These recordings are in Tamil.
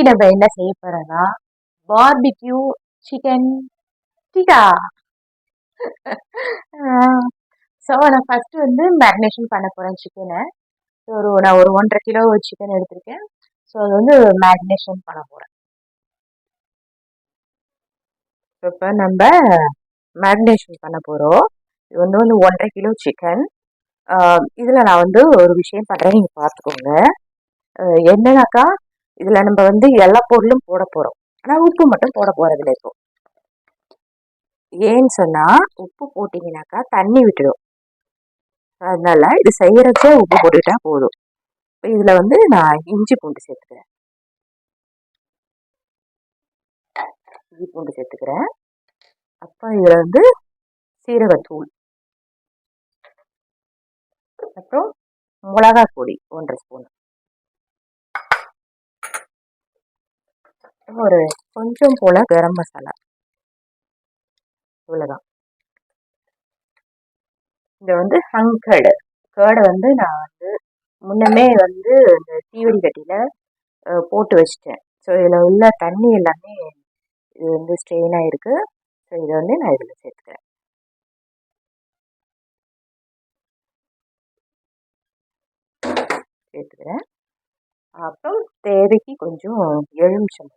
நம்ம என்ன செய்ய போறோம்னா பார்பிக்யூ சிக்கன் டிக்கா. ஸோ நான் ஃபர்ஸ்ட் வந்து மேரினேஷன் பண்ண போறேன் சிக்கனை. நான் ஒரு 1.5 கிலோ சிக்கன் எடுத்திருக்கேன். ஸோ அது வந்து மேரினேஷன் பண்ண போறேன். இப்போ நம்ம மேரினேஷன் பண்ண போறோம். இது வந்து 1.5 கிலோ சிக்கன். இதுல நான் வந்து ஒரு விஷயம் பண்றேன், நீங்க பார்த்துக்கோங்க. என்னன்னாக்கா இதுல நம்ம வந்து எல்லா பொருளும் போட போறோம், ஆனா உப்பு மட்டும் போட போறதில்லை இப்போ. ஏன்னு சொன்னா உப்பு போட்டீங்கன்னாக்கா தண்ணி விட்டுடும். அதனால இது செய்யறப்ப உப்பு போட்டுட்டா போதும். இப்போ இதுல வந்து நான் இஞ்சி பூண்டு சேர்த்துக்கிறேன். அப்புறம் இதுல வந்து சீரகத்தூள், அப்புறம் மிளகாய் பொடி 1.5 ஸ்பூன், ஒரு கொஞ்சம் போல கரம் மசாலா. இவ்வளவுதான். இங்க வந்து கேர்டை வந்து நான் வந்து முன்னமே வந்து இந்த தீவடி கட்டியில போட்டு வச்சிட்டேன். ஸோ இதில் உள்ள தண்ணி எல்லாமே இது வந்து ஸ்ட்ரெயின் ஆயிருக்கு. ஸோ இதை வந்து நான் இதில் சேர்த்துக்கிறேன். அப்புறம் தேவைக்கு கொஞ்சம் எலுமிச்சம்.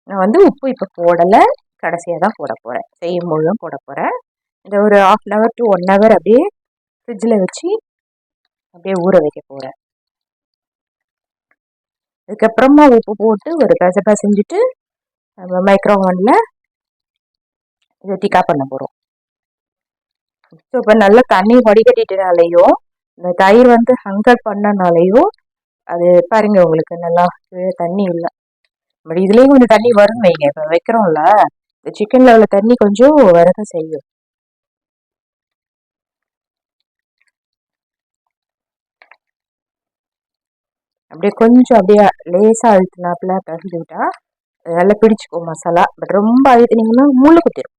நான் வந்து உப்பு இப்போ போடலை, கடைசியாக தான் போட போகிறேன். செய்யும் பொழுதும் போட போகிறேன். இந்த ஒரு 1/2 hour to 1 hour அப்படியே ஃப்ரிட்ஜில் வச்சு அப்படியே ஊற வைக்க போகிறேன். அதுக்கப்புறமா உப்பு போட்டு ஒரு செஞ்சுட்டு நம்ம மைக்ரோவனில் இதை டிக்கா பண்ண போகிறோம். ஸோ இப்போ நல்லா தண்ணி வடிகட்டிட்டனாலையும் இந்த தயிர் வந்து ஹங்கர் பண்ணனாலையும் அது பாருங்க உங்களுக்கு நல்லா தண்ணி இல்லை. பட் இதுலேயும் கொஞ்சம் தண்ணி வரும் வைங்க. இப்போ வைக்கிறோம்ல, இந்த சிக்கனில் உள்ள தண்ணி கொஞ்சம் வரதான் செய்யும். அப்படியே கொஞ்சம் அப்படியே லேசாக அழுத்தினாப்புல பிசைஞ்சு விட்டா நல்லா பிடிச்சிக்கும் மசாலா. பட் ரொம்ப அழுத்தினீங்கன்னா முள்ளு குத்திரும்,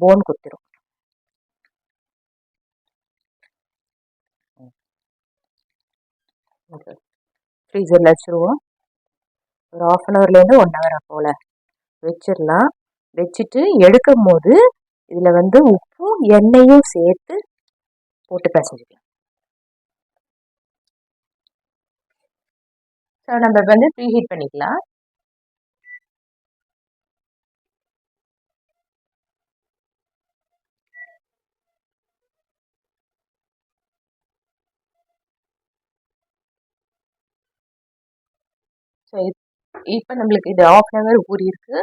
போன் குத்திரும். ஃப்ரீசரில் வச்சுருவோம். ஒரு 1/2 hourலேருந்து 1 hour போல் வச்சிடலாம். வச்சுட்டு எடுக்கும் போது இதில் வந்து உப்பும் எண்ணெயும் சேர்த்து போட்டு பிசைஞ்சிக்கலாம். ஸோ நம்ம வந்து ப்ரீஹீட் பண்ணிக்கலாம். ஸோ இப்போ நம்மளுக்கு இது 1/2 hour ஊறி இருக்கு.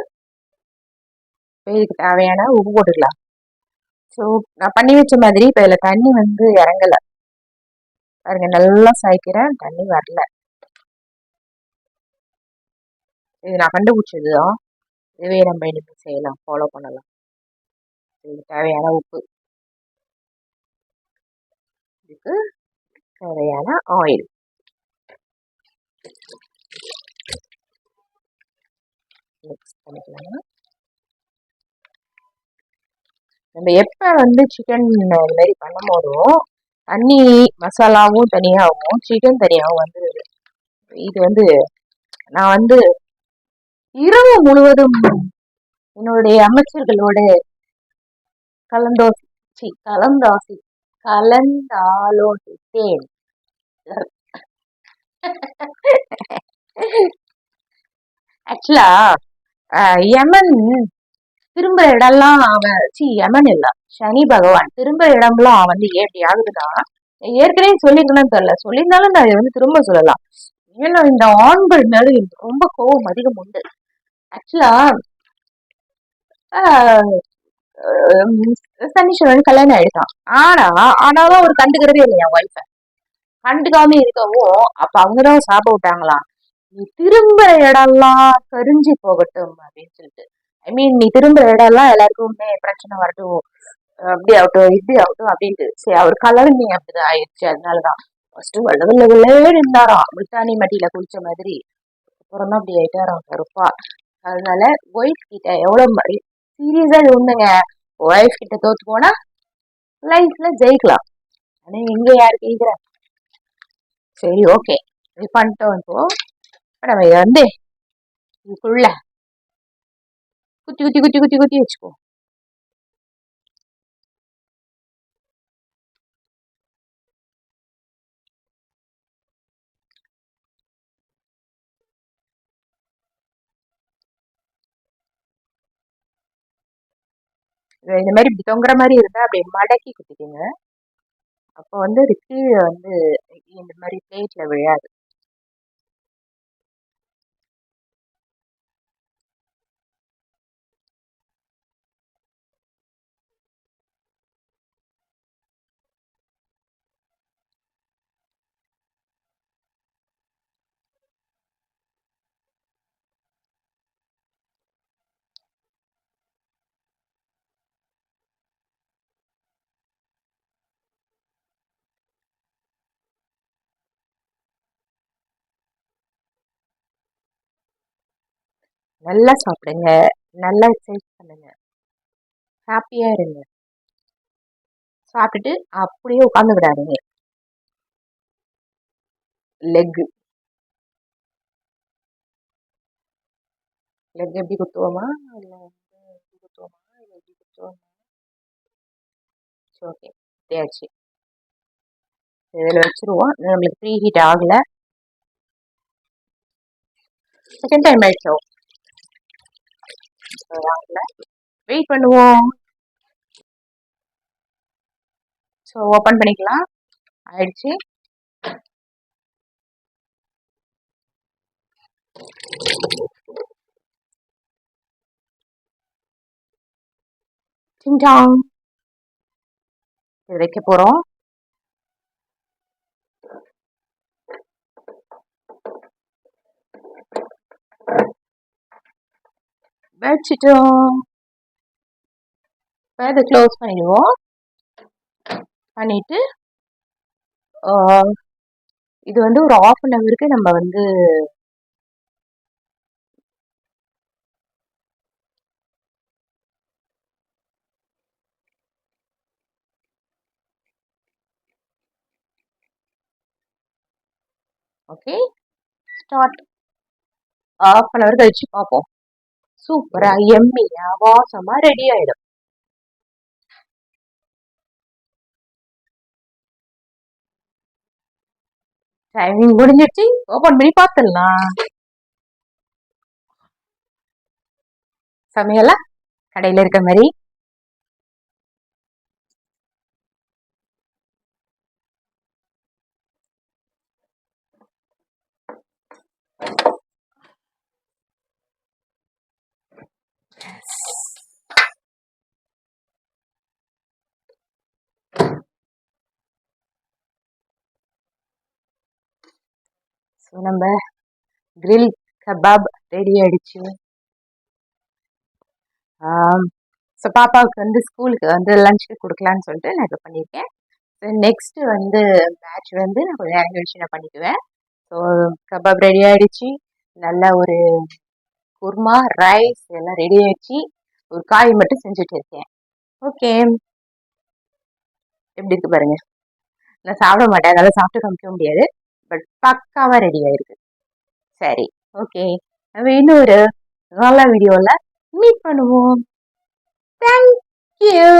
இப்போ இதுக்கு தேவையான உப்பு போட்டுக்கலாம். ஸோ நான் பண்ணி வச்ச மாதிரி இப்போ இதில் தண்ணி வந்து இறங்கலை பாருங்க, நல்லா சாய்க்கிறேன், தண்ணி வரல. இது நான் கண்டுபிடிச்சது தான். இதுவே நம்ம இனிமேல் செய்யலாம், ஃபாலோ பண்ணலாம். இதுக்கு தேவையான உப்பு, இதுக்கு தேவையான ஆயில், மிக்ஸ் பண்ணிக்கலாம். நம்ம எப்போ வந்து சிக்கன் இது மாதிரி பண்ணும் போதும் தண்ணி மசாலாவும் தனியாகவும் சிக்கன் தனியாகவும் வந்துடுது. இது வந்து நான் வந்து இரவு முழுவதும் என்னுடைய அமைச்சர்களோட கலந்தாலோசித்தேன். ஆக்சுவலா யமன் திரும்ப இடம்லாம் யமன் இல்ல, சனி பகவான் திரும்ப இடம்லாம் வந்து எப்படி ஆகுதுன்னா, ஏற்கனவே சொல்லிருக்கணும்னு தெரியல, சொல்லியிருந்தாலும் நான் வந்து திரும்ப சொல்லலாம். ஏன்னா இந்த ஆண்கள் மேல ரொம்ப கோபம் அதிகம் உண்டு. ஆக்சுவலா சனீஸ்வரன் கல்யாணம் ஆயிடுதான். ஆனாலும் அவர் கண்டுக்கிறதே இல்லை என் ஒய்ஃப. கண்டுக்காம இருக்கவும் அப்ப அவங்கதான் சாப்ப விட்டாங்களாம், நீ திரும்ப இடம்லாம் கரிஞ்சு போகட்டும் அப்படின்னு சொல்லிட்டு. ஐ மீன் நீ திரும்புற இடம்லாம் எல்லாருக்குமே பிரச்சனை வரட்டும், அப்படி ஆகட்டும் இப்படி ஆகட்டும் அப்படின்ட்டு. சரி, அவர் கலருமே அப்படிதான் ஆயிடுச்சு. அதனாலதான் ஃபர்ஸ்ட் வெள்ள வெள்ள வெள்ளையே இருந்தாராம், பிரிட்டானி மட்டியில குளிச்ச மாதிரி. அப்புறம் தான் அப்படி ஆயிட்டாராம் கருப்பா. அதனால ஒய்ஃப் கிட்ட எவ்வளவு சீரியஸா இது உண்மைங்க. ஒய்ஃப் கிட்ட தோத்து போனா லைஃப்ல ஜெயிக்கலாம். ஆனா எங்க யாரு கேக்குற. சரி, ஓகே, இது பண்ணிட்டோம். இப்போ நம்ம இதை வந்து இதுக்குள்ள குத்தி குத்தி குத்தி குத்தி குத்தி வச்சுக்கோ. இந்த மாதிரி இப்படி தொங்குற மாதிரி இருந்தா அப்படியே மடக்கி குத்திக்கோங்க. அப்போ வந்து அது கீழே வந்து இந்த மாதிரி பிளேட்ல விழாது. நல்லா சாப்பிடுங்க, நல்லா எக்ஸசைஸ் பண்ணுங்க, ஹாப்பியா இருங்க. சாப்பிட்டுட்டு அப்படியே உட்காந்து விடாதீங்க. லெக் லெக் எப்படி குத்துவோமா, இல்லை எப்படி குத்துவோமா, இல்லை எப்படி குத்துவோமா? சரி, ஓகே, தேய்ச்சி இதில் வச்சுருவோம். நம்மளுக்கு ப்ரீ ஹீட் ஆகல. செகண்ட் டைம் ஆயிடுச்சோ, ஆகல, வெயிட் பண்ணுவோம். ஸோ ஓப்பன் பண்ணிக்கலாம். ஆயிடுச்சு. சிங்டாங், இது வைக்க போறோம். வச்சுட்டோம். இப்போ இதை க்ளோஸ் பண்ணிடுவோம். பண்ணிட்டு இது வந்து ஒரு 1/2 ஹவருக்கு நம்ம வந்து ஓகே ஸ்டார்ட். 1/2 ஹவர் கழிச்சு பார்ப்போம். சூப்பரா எம்மியா வாசமா ரெடி ஆயிடும். டைமிங் முடிஞ்சிருச்சு. ஓபன் பண்ணி பார்த்துடலாம். சமையலா கடையில இருக்க மாதிரி. ஸோ நம்ம கிரில் கபாப் ரெடி ஆயிடுச்சு. ஸோ பாப்பாவுக்கு வந்து ஸ்கூலுக்கு வந்து லஞ்சுக்கு கொடுக்கலான்னு சொல்லிட்டு நான் இப்போ பண்ணியிருக்கேன். நெக்ஸ்ட் வந்து பேட்ச் வந்து நான் கொஞ்சம் நேரம் கழிச்சு நான் பண்ணிக்குவேன். ஸோ கபாப் ரெடி ஆயிடுச்சு. நல்ல ஒரு குருமா, ரைஸ் எல்லாம் ரெடி ஆயிடுச்சு. ஒரு காய் மட்டும் செஞ்சுட்டு இருக்கேன். ஓகே, எப்படி இருக்கு பாருங்க. நான் சாப்பிட மாட்டேன், அதனால சாப்பிட்டு காமிக்க முடியாது. பட் பக்காவா ரெடி ஆயிருக்கு. சரி, ஓகே, நம்ம இன்னொரு நல்ல வீடியோல மீட் பண்ணுவோம். தேங்க்யூ.